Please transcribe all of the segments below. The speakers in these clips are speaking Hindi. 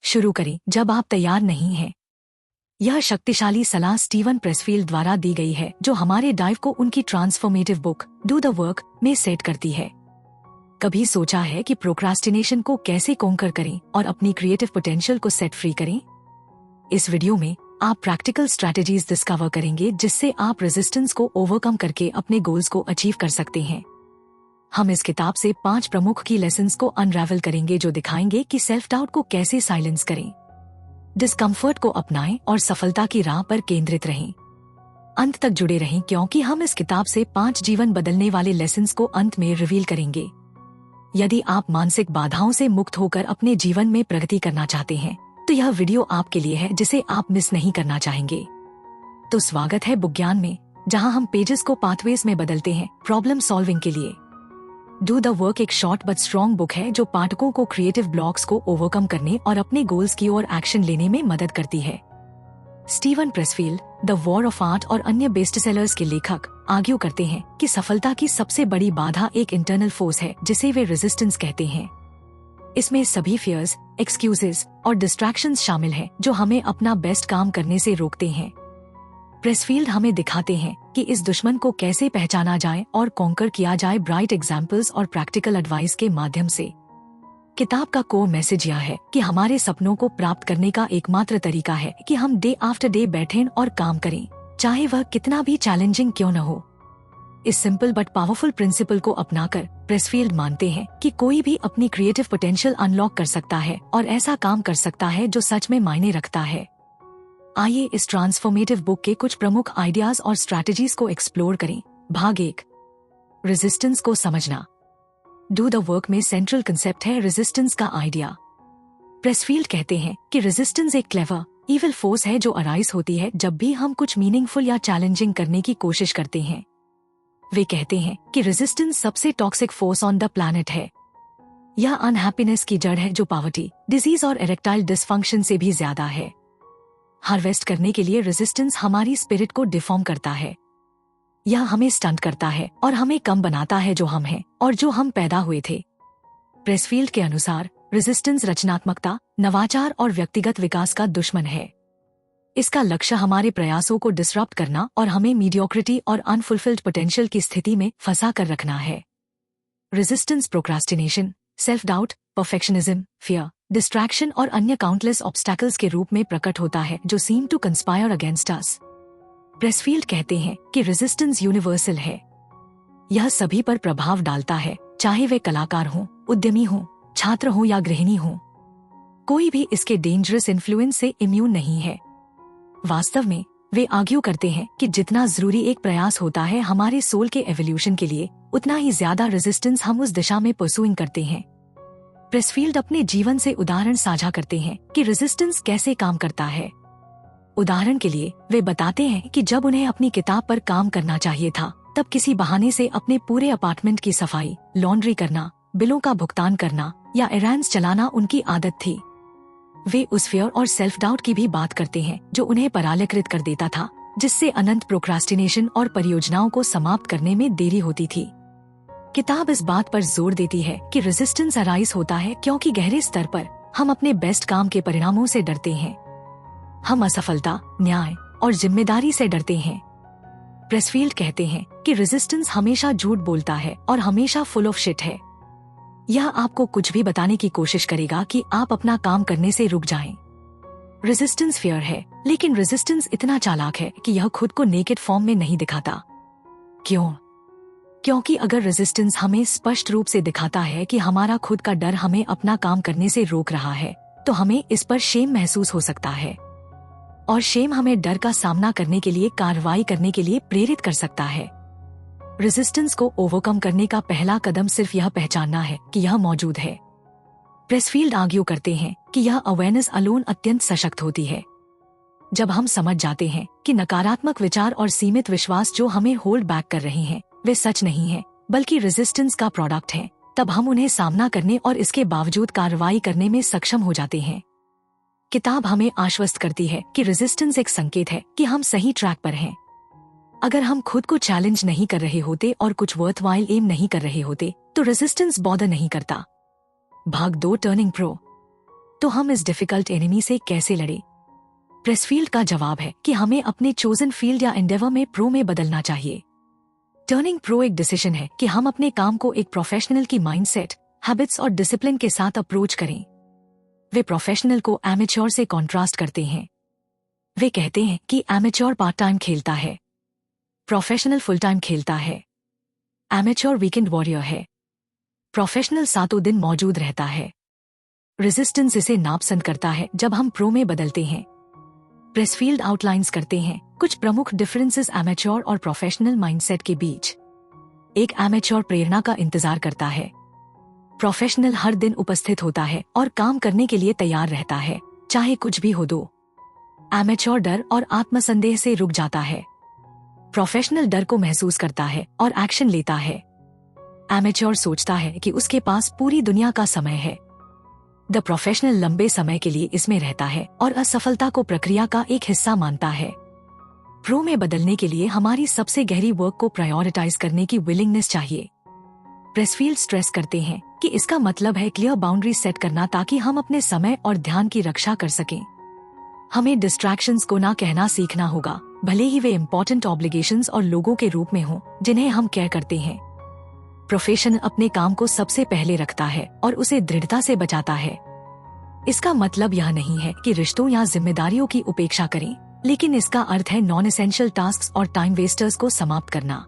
शुरू करें जब आप तैयार नहीं हैं। यह शक्तिशाली सलाह स्टीवन प्रेसफील्ड द्वारा दी गई है, जो हमारे डाइव को उनकी transformative book do the work में सेट करती है। कभी सोचा है कि प्रोक्रास्टिनेशन को कैसे कॉन्कर करें और अपनी क्रिएटिव पोटेंशियल को सेट फ्री करें? इस वीडियो में आप प्रैक्टिकल स्ट्रैटेजीज डिस्कवर करेंगे जिससे आप रेजिस्टेंस को ओवरकम करके अपने गोल्स को अचीव कर सकते हैं। हम इस किताब से 5 प्रमुख की लेसन्स को अनरावल करेंगे जो दिखाएंगे कि सेल्फ डाउट को कैसे साइलेंस करें, डिस्कम्फर्ट को अपनाएं और सफलता की राह पर केंद्रित रहें। अंत तक जुड़े रहें क्योंकि हम इस किताब से 5 जीवन बदलने वाले लेसन्स को अंत में रिवील करेंगे। यदि आप मानसिक बाधाओं से मुक्त होकर अपने जीवन में प्रगति करना चाहते हैं तो यह वीडियो आपके लिए है, जिसे आप मिस नहीं करना चाहेंगे। तो स्वागत है बुक ज्ञान में, जहां हम पेजेस को पाथवेज में बदलते हैं प्रॉब्लम सॉल्विंग के लिए। डू द वर्क एक शॉर्ट बट स्ट्रॉन्ग बुक है जो पाठकों को क्रिएटिव ब्लॉक्स को ओवरकम करने और अपने गोल्स की ओर एक्शन लेने में मदद करती है। Steven Pressfield, the war of art और अन्य बेस्टसेलर्स के लेखक आर्ग्यू करते हैं कि सफलता की सबसे बड़ी बाधा एक इंटरनल फोर्स है जिसे वे रेजिस्टेंस कहते हैं। इसमें सभी फियर्स, एक्सक्यूजेस और डिस्ट्रैक्शंस शामिल हैं जो हमें अपना बेस्ट काम करने से रोकते हैं। प्रेसफील्ड हमें दिखाते हैं कि इस दुश्मन को कैसे पहचाना जाए और कॉन्कर किया जाए ब्राइट एग्जाम्पल्स और प्रैक्टिकल एडवाइस के माध्यम से। किताब का कोर मैसेज यह है कि हमारे सपनों को प्राप्त करने का एकमात्र तरीका है कि हम डे आफ्टर डे बैठें और काम करें, चाहे वह कितना भी चैलेंजिंग क्यों न हो। इस सिंपल बट पावरफुल प्रिंसिपल को अपनाकर प्रेसफील्ड मानते हैं कि कोई भी अपनी क्रिएटिव पोटेंशियल अनलॉक कर सकता है और ऐसा काम कर सकता है जो सच में मायने रखता है। आइए इस ट्रांसफॉर्मेटिव बुक के कुछ प्रमुख आइडियाज और स्ट्रैटेजीज को एक्सप्लोर करें। भाग 1, रेजिस्टेंस को समझना। डू द वर्क में सेंट्रल कंसेप्ट है रेजिस्टेंस का आइडिया। प्रेसफील्ड कहते हैं कि रेजिस्टेंस एक क्लेवर, इविल फोर्स है जो अराइज होती है जब भी हम कुछ मीनिंगफुल या चैलेंजिंग करने की कोशिश करते हैं। वे कहते हैं कि रेजिस्टेंस सबसे toxic force on the planet है। यह अनहैप्पीनेस की जड़ है जो पॉवर्टी, डिजीज और इरेक्टाइल डिसफंक्शन से भी ज्यादा है। हार्वेस्ट करने के लिए रेजिस्टेंस हमारी स्पिरिट को डिफॉर्म करता है। यह हमें स्टंट करता है और हमें कम बनाता है जो हम हैं और जो हम पैदा हुए थे। प्रेसफील्ड के अनुसार रेजिस्टेंस रचनात्मकता, नवाचार और व्यक्तिगत विकास का दुश्मन है। इसका लक्ष्य हमारे प्रयासों को डिसरप्ट करना और हमें मीडियोक्रिटी और अनफुलफिल्ड पोटेंशियल की स्थिति में फंसा कर रखना है। Resistance procrastination, self doubt, perfectionism, fear, distraction और अन्य काउंटलेस ऑब्स्टैकल्स के रूप में प्रकट होता है जो seem to conspire against us. Pressfield कहते हैं कि रेजिस्टेंस यूनिवर्सल है। यह सभी पर प्रभाव डालता है, चाहे वे कलाकार हों, उद्यमी हों, छात्र हों या गृहिणी हों। कोई भी इसके डेंजरस इन्फ्लुएंस से इम्यून नहीं है। वास्तव में वे आर्ग्यू करते हैं कि जितना जरूरी एक प्रयास होता है हमारे सोल के एवोल्यूशन के लिए, उतना ही ज्यादा रेजिस्टेंस हम उस दिशा में परसुइंग करते हैं। प्रेसफील्ड अपने जीवन से उदाहरण साझा करते हैं कि रेजिस्टेंस कैसे काम करता है। उदाहरण के लिए वे बताते हैं कि जब उन्हें अपनी किताब पर काम करना चाहिए था, तब किसी बहाने से अपने पूरे अपार्टमेंट की सफाई, लॉन्ड्री करना, बिलों का भुगतान करना या एरांड्स चलाना उनकी आदत थी। वे उस फियर और सेल्फ डाउट की भी बात करते हैं जो उन्हें परालकृत कर देता था, जिससे अनंत प्रोक्रास्टिनेशन और परियोजनाओं को समाप्त करने में देरी होती थी। किताब इस बात पर जोर देती है कि रेजिस्टेंस अराइज होता है क्योंकि गहरे स्तर पर हम अपने बेस्ट काम के परिणामों से डरते हैं। हम असफलता, न्याय और जिम्मेदारी से डरते हैं। प्रेसफील्ड कहते हैं कि रेजिस्टेंस हमेशा झूठ बोलता है और हमेशा फुल ऑफ शिट है। यह आपको कुछ भी बताने की कोशिश करेगा कि आप अपना काम करने से रुक जाएं। रेजिस्टेंस फियर है, लेकिन रेजिस्टेंस इतना चालाक है कि यह खुद को नेकेड फॉर्म में नहीं दिखाता। क्यों? क्योंकि अगर रेजिस्टेंस हमें स्पष्ट रूप से दिखाता है कि हमारा खुद का डर हमें अपना काम करने से रोक रहा है, तो हमें इस पर शेम महसूस हो सकता है। और शेम हमें डर का सामना करने के लिए कार्रवाई करने के लिए प्रेरित कर सकता है। रेजिस्टेंस को ओवरकम करने का पहला कदम सिर्फ यह पहचानना है कि यह मौजूद है। प्रेसफील्ड आर्ग्यू करते हैं कि यह अवेयरनेस अलोन अत्यंत सशक्त होती है। जब हम समझ जाते हैं कि नकारात्मक विचार और सीमित विश्वास जो हमें होल्ड बैक कर रहे हैं, वे सच नहीं है बल्कि रेजिस्टेंस का प्रोडक्ट हैं, तब हम उन्हें सामना करने और इसके बावजूद कार्रवाई करने में सक्षम हो जाते हैं। किताब हमें आश्वस्त करती है कि रेजिस्टेंस एक संकेत है कि हम सही ट्रैक पर हैं। अगर हम खुद को चैलेंज नहीं कर रहे होते और कुछ वर्थवाइल एम नहीं कर रहे होते, तो रेजिस्टेंस बॉदर नहीं करता। भाग 2, टर्निंग प्रो। तो हम इस डिफिकल्ट एनिमी से कैसे लड़े? प्रेसफील्ड का जवाब है कि हमें अपने चोजन फील्ड या एंडेवर में प्रो में बदलना चाहिए। टर्निंग प्रो एक डिसीजन है कि हम अपने काम को एक प्रोफेशनल की माइंडसेट, हैबिट्स और डिसिप्लिन के साथ अप्रोच करें। वे प्रोफेशनल को एमेच्योर से कॉन्ट्रास्ट करते हैं। वे कहते हैं कि एमेच्योर पार्ट टाइम खेलता है, प्रोफेशनल फुल टाइम खेलता है। एमेच्योर वीकेंड वॉरियर है, प्रोफेशनल सातों दिन मौजूद रहता है। रेजिस्टेंस इसे नापसंद करता है जब हम प्रो में बदलते हैं। प्रेसफील्ड आउटलाइंस करते हैं कुछ प्रमुख डिफरेंसेस एमेच्योर और प्रोफेशनल माइंडसेट के बीच। एक एमेच्योर प्रेरणा का इंतजार करता है। प्रोफेशनल हर दिन उपस्थित होता है और काम करने के लिए तैयार रहता है, चाहे कुछ भी हो दो। एमेच्योर डर और आत्मसंदेह से रुक जाता है। प्रोफेशनल डर को महसूस करता है और एक्शन लेता है। एमेच्योर सोचता है कि उसके पास पूरी दुनिया का समय है। द प्रोफेशनल लंबे समय के लिए इसमें रहता है और असफलता को प्रक्रिया का एक हिस्सा मानता है। प्रो में बदलने के लिए हमारी सबसे गहरी वर्क को प्रायोरिटाइज करने की विलिंगनेस चाहिए। प्रेसफील्ड स्ट्रेस करते हैं कि इसका मतलब है क्लियर बाउंड्री सेट करना ताकि हम अपने समय और ध्यान की रक्षा कर सकें। हमें डिस्ट्रैक्शंस को ना कहना सीखना होगा, भले ही वे इम्पोर्टेंट ऑब्लिगेशंस और लोगों के रूप में हों जिन्हें हम केयर करते हैं। प्रोफेशन अपने काम को सबसे पहले रखता है और उसे दृढ़ता से बचाता है। इसका मतलब यह नहीं है कि रिश्तों या जिम्मेदारियों की उपेक्षा करें, लेकिन इसका अर्थ है नॉन एसेंशियल टास्क्स और टाइम वेस्टर्स को समाप्त करना।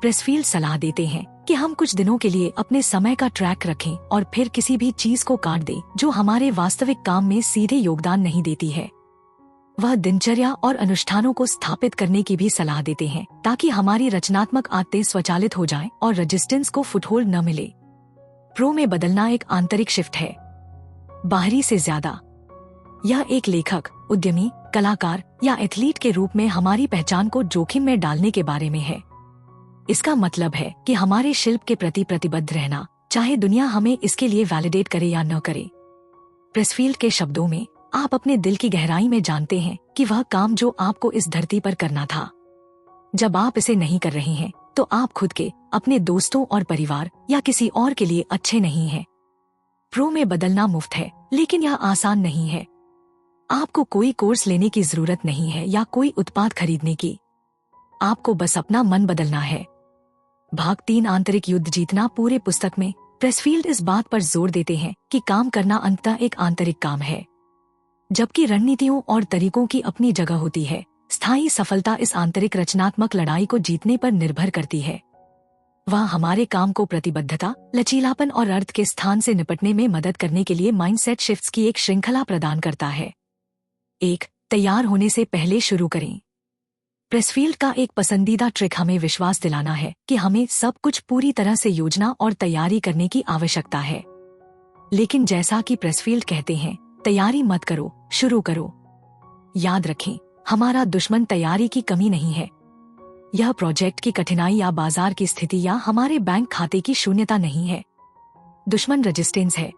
प्रेसफील्ड सलाह देते हैं कि हम कुछ दिनों के लिए अपने समय का ट्रैक रखें और फिर किसी भी चीज को काट दें जो हमारे वास्तविक काम में सीधे योगदान नहीं देती है। वह दिनचर्या और अनुष्ठानों को स्थापित करने की भी सलाह देते हैं ताकि हमारी रचनात्मक आदतें स्वचालित हो जाएं और रेजिस्टेंस को फुटहोल्ड न मिले। प्रो में बदलना एक आंतरिक शिफ्ट है, बाहरी से ज्यादा। यह एक लेखक, उद्यमी, कलाकार या एथलीट के रूप में हमारी पहचान को जोखिम में डालने के बारे में है। इसका मतलब है कि हमारे शिल्प के प्रति प्रतिबद्ध रहना, चाहे दुनिया हमें इसके लिए वैलिडेट करे या न करे। प्रेसफील्ड के शब्दों में, आप अपने दिल की गहराई में जानते हैं कि वह काम जो आपको इस धरती पर करना था, जब आप इसे नहीं कर रहे हैं तो आप खुद के, अपने दोस्तों और परिवार या किसी और के लिए अच्छे नहीं हैं। प्रो में बदलना मुफ्त है, लेकिन यह आसान नहीं है। आपको कोई कोर्स लेने की जरूरत नहीं है या कोई उत्पाद खरीदने की। आपको बस अपना मन बदलना है। भाग 3 आंतरिक युद्ध जीतना पूरे पुस्तक में प्रेसफील्ड इस बात पर जोर देते हैं कि काम करना अंततः एक आंतरिक काम है, जबकि रणनीतियों और तरीकों की अपनी जगह होती है। स्थायी सफलता इस आंतरिक रचनात्मक लड़ाई को जीतने पर निर्भर करती है। वह हमारे काम को प्रतिबद्धता, लचीलापन और अर्थ के स्थान से निपटने में मदद करने के लिए माइंडसेट शिफ्ट्स की एक श्रृंखला प्रदान करता है। 1. तैयार होने से पहले शुरू करें। प्रेसफील्ड का एक पसंदीदा ट्रिक हमें विश्वास दिलाना है कि हमें सब कुछ पूरी तरह से योजना और तैयारी करने की आवश्यकता है। लेकिन जैसा कि प्रेसफील्ड कहते हैं, तैयारी मत करो, शुरू करो। याद रखें, हमारा दुश्मन तैयारी की कमी नहीं है। यह प्रोजेक्ट की कठिनाई या बाजार की स्थिति या हमारे बैंक खाते की शून्यता नहीं है। दुश्मन रेजिस्टेंस है।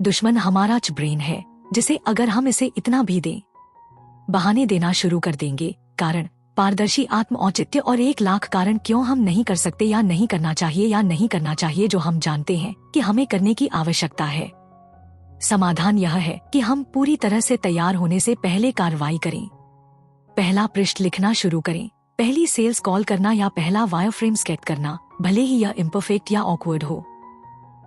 दुश्मन हमारा ब्रेन है, जिसे अगर हम इसे इतना भी दें, बहाने देना शुरू कर देंगे। कारण, पारदर्शी आत्म औचित्य और 1,00,000 कारण क्यों हम नहीं कर सकते या नहीं करना चाहिए जो हम जानते हैं कि हमें करने की आवश्यकता है। समाधान यह है कि हम पूरी तरह से तैयार होने से पहले कार्रवाई करें। पहला पृष्ठ लिखना शुरू करें, पहली सेल्स कॉल करना या पहला वायरफ्रेम स्केच करना, भले ही यह इम्परफेक्ट या ऑकवर्ड हो।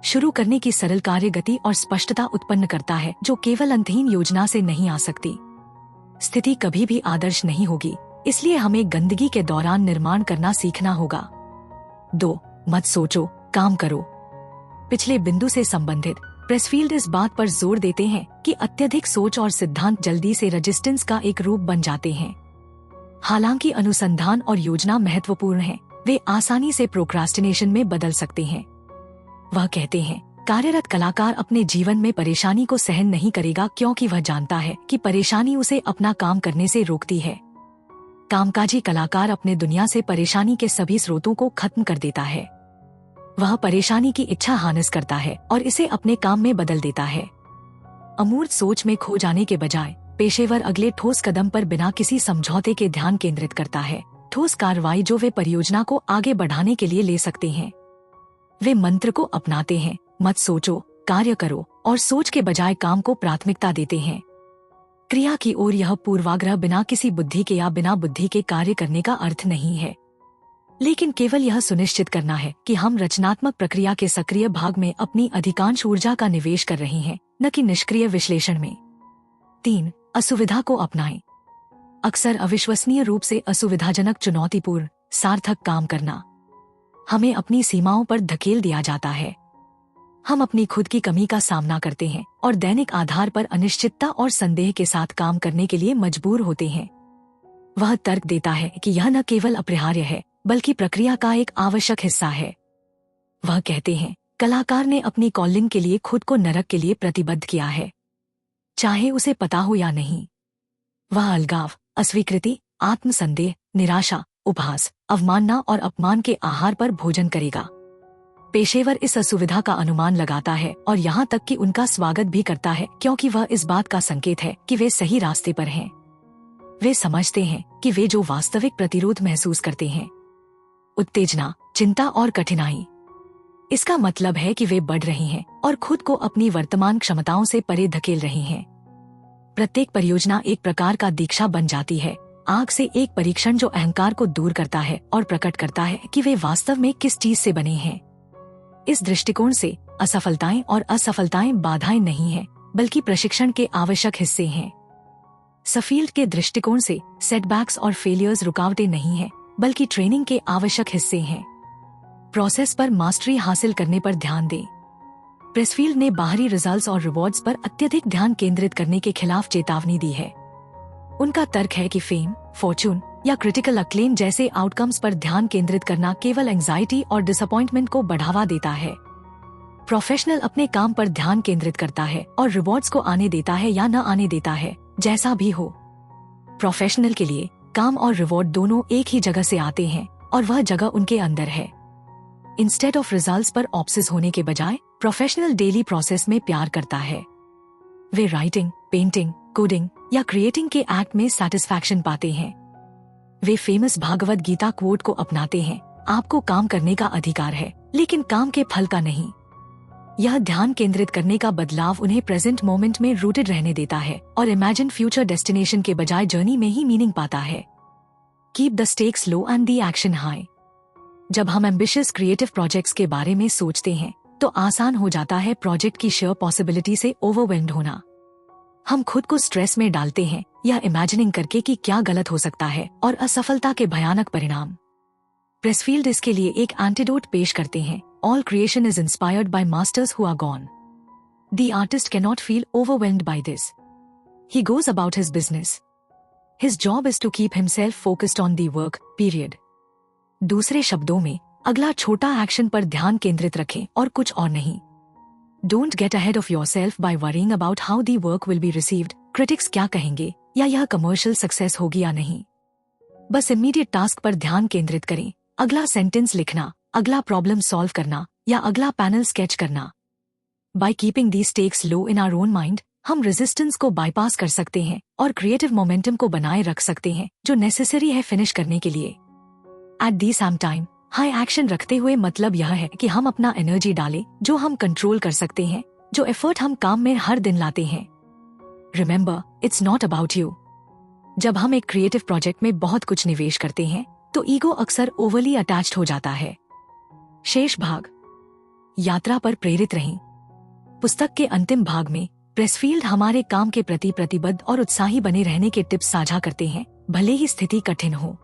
शुरू करने की सरल कार्य गति और स्पष्टता उत्पन्न करता है जो केवल अंतहीन योजना से नहीं आ सकती। स्थिति कभी भी आदर्श नहीं होगी, इसलिए हमें गंदगी के दौरान निर्माण करना सीखना होगा। 2. मत सोचो, काम करो। पिछले बिंदु से संबंधित प्रेसफील्ड इस बात पर जोर देते हैं कि अत्यधिक सोच और सिद्धांत जल्दी से रेजिस्टेंस का एक रूप बन जाते हैं। हालांकि अनुसंधान और योजना महत्वपूर्ण हैं, वे आसानी से प्रोक्रास्टिनेशन में बदल सकते हैं। वह कहते हैं, कार्यरत कलाकार अपने जीवन में परेशानी को सहन नहीं करेगा क्योंकि वह जानता है कि परेशानी उसे अपना काम करने से रोकती है। कामकाजी कलाकार अपने दुनिया से परेशानी के सभी स्रोतों को खत्म कर देता है। वह परेशानी की इच्छा हानिस करता है और इसे अपने काम में बदल देता है। अमूर्त सोच में खो जाने के बजाय पेशेवर अगले ठोस कदम पर बिना किसी समझौते के ध्यान केंद्रित करता है। ठोस कार्रवाई जो वे परियोजना को आगे बढ़ाने के लिए ले सकते हैं। वे मंत्र को अपनाते हैं, मत सोचो, कार्य करो, और सोच के बजाय काम को प्राथमिकता देते हैं। क्रिया की ओर यह पूर्वाग्रह बिना किसी बुद्धि के या बिना बुद्धि के कार्य करने का अर्थ नहीं है, लेकिन केवल यह सुनिश्चित करना है कि हम रचनात्मक प्रक्रिया के सक्रिय भाग में अपनी अधिकांश ऊर्जा का निवेश कर रहे हैं, न कि निष्क्रिय विश्लेषण में। 3. असुविधा को अपनाएं। अक्सर अविश्वसनीय रूप से असुविधाजनक, चुनौतीपूर्ण, सार्थक काम करना हमें अपनी सीमाओं पर धकेल दिया जाता है। हम अपनी खुद की कमी का सामना करते हैं और दैनिक आधार पर अनिश्चितता और संदेह के साथ काम करने के लिए मजबूर होते हैं। वह तर्क देता है कि यह न केवल अपरिहार्य है बल्कि प्रक्रिया का एक आवश्यक हिस्सा है। वह कहते हैं, कलाकार ने अपनी कॉलिंग के लिए खुद को नरक के लिए प्रतिबद्ध किया है, चाहे उसे पता हो या नहीं। वह अलगाव, अस्वीकृति, आत्मसंदेह, निराशा, उपहास, अवमानना और अपमान के आहार पर भोजन करेगा। पेशेवर इस असुविधा का अनुमान लगाता है और यहाँ तक कि उनका स्वागत भी करता है, क्योंकि वह इस बात का संकेत है कि वे सही रास्ते पर हैं। वे समझते हैं कि वे जो वास्तविक प्रतिरोध महसूस करते हैं, उत्तेजना, चिंता और कठिनाई, इसका मतलब है कि वे बढ़ रहे हैं और खुद को अपनी वर्तमान क्षमताओं से परे धकेल रहे हैं। प्रत्येक परियोजना एक प्रकार का दीक्षा बन जाती है, आग से एक परीक्षण जो अहंकार को दूर करता है और प्रकट करता है कि वे वास्तव में किस चीज से बने हैं। इस दृष्टिकोण से असफलताएं और असफलताएं बाधाएं नहीं हैं, बल्कि प्रशिक्षण के आवश्यक हिस्से हैं। सफील्ड के दृष्टिकोण से सेटबैक्स और फेलियर्स रुकावटें नहीं हैं, बल्कि ट्रेनिंग के आवश्यक हिस्से हैं। प्रोसेस पर मास्टरी हासिल करने पर ध्यान दें। प्रेसफील्ड ने बाहरी रिजल्ट्स और रिवॉर्ड्स पर अत्यधिक ध्यान केंद्रित करने के खिलाफ चेतावनी दी है। उनका तर्क है कि फेम, फॉर्चून या क्रिटिकल अक्लेम जैसे आउटकम्स पर ध्यान केंद्रित करना केवल एंजाइटी और डिसअपॉइंटमेंट को बढ़ावा देता है। प्रोफेशनल अपने काम पर ध्यान केंद्रित करता है और रिवॉर्ड्स को आने देता है या न आने देता है, जैसा भी हो। प्रोफेशनल के लिए काम और रिवॉर्ड दोनों एक ही जगह से आते हैं और वह जगह उनके अंदर है। इंस्टेड ऑफ रिजल्ट्स पर ऑब्सेस होने के बजाय प्रोफेशनल डेली प्रोसेस में प्यार करता है। वे राइटिंग, पेंटिंग, कोडिंग या क्रिएटिंग के एक्ट में सैटिस्फैक्शन पाते हैं। वे फेमस भागवत गीता कोट को अपनाते हैं, आपको काम करने का अधिकार है, लेकिन काम के फल का नहीं। यह ध्यान केंद्रित करने का बदलाव उन्हें प्रेजेंट मोमेंट में रूटेड रहने देता है और इमेजिन फ्यूचर डेस्टिनेशन के बजाय जर्नी में ही मीनिंग पाता है। Keep the stakes low and the action high. जब हम एम्बिशियस क्रिएटिव प्रोजेक्ट्स के बारे में सोचते हैं तो आसान हो जाता है प्रोजेक्ट की शेयर पॉसिबिलिटी से ओवरवेल्म्ड होना। हम खुद को स्ट्रेस में डालते हैं या इमेजिनिंग करके कि क्या गलत हो सकता है और असफलता के भयानक परिणाम। प्रेसफील्ड इसके लिए एक एंटीडोट पेश करते हैं, all creation is inspired by masters who are gone. The artist can not feel overwhelmed by this. He goes about his business. His job is to keep himself focused on the work, period. दूसरे शब्दों में, अगला छोटा एक्शन पर ध्यान केंद्रित रखें और कुछ और नहीं। Don't get ahead of yourself by worrying about how the work will be received, critics क्या कहेंगे या यह कमर्शियल सक्सेस होगी या नहीं। बस इमीडिएट टास्क पर ध्यान केंद्रित करें, अगला सेंटेंस लिखना, अगला प्रॉब्लम सॉल्व करना या अगला पैनल स्केच करना। By keeping the stakes low in our own mind, हम रेजिस्टेंस को बाईपास कर सकते हैं और क्रिएटिव मोमेंटम को बनाए रख सकते हैं जो नेसेसरी है फिनिश करने के लिए। At the same time, high action रखते हुए मतलब यह है कि हम अपना एनर्जी डालें जो हम कंट्रोल कर सकते हैं, जो एफर्ट हम काम में हर दिन लाते हैं। Remember, it's not about you. जब हम एक क्रिएटिव प्रोजेक्ट में बहुत कुछ निवेश करते हैं तो ईगो अक्सर ओवरली अटैच्ड हो जाता है। शेष भाग, यात्रा पर प्रेरित रहें। पुस्तक के अंतिम भाग में प्रेसफील्ड हमारे काम के प्रति प्रतिबद्ध और उत्साही बने रहने के टिप्स साझा करते हैं, भले ही स्थिति कठिन हो।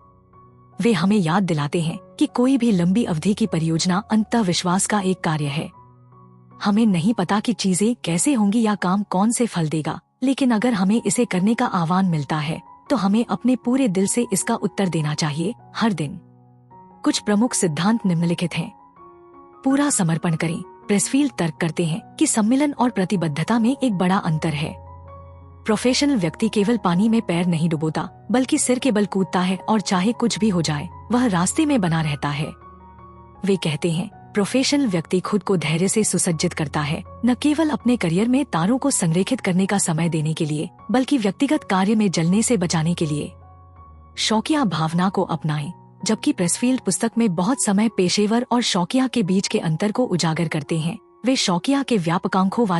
वे हमें याद दिलाते हैं कि कोई भी लंबी अवधि की परियोजना अंततः विश्वास का एक कार्य है। हमें नहीं पता कि चीजें कैसे होंगी या काम कौन से फल देगा, लेकिन अगर हमें इसे करने का आह्वान मिलता है तो हमें अपने पूरे दिल से इसका उत्तर देना चाहिए, हर दिन। कुछ प्रमुख सिद्धांत निम्नलिखित हैं। पूरा समर्पण करें। प्रेसफील्ड तर्क करते हैं कि सम्मिलन और प्रतिबद्धता में एक बड़ा अंतर है। प्रोफेशनल व्यक्ति केवल पानी में पैर नहीं डुबोता, बल्कि सिर के बल कूदता है और चाहे कुछ भी हो जाए वह रास्ते में बना रहता है। वे कहते हैं, प्रोफेशनल व्यक्ति खुद को धैर्य से सुसज्जित करता है, न केवल अपने करियर में तारों को संरेखित करने का समय देने के लिए, बल्कि व्यक्तिगत कार्य में जलने से बचाने के लिए। शौकिया भावना को अपनाएं। जबकि प्रेसफील्ड पुस्तक में बहुत समय पेशेवर और शौकिया के बीच के अंतर को उजागर करते हैं, वे शौकिया के व्यापक आंखों वाले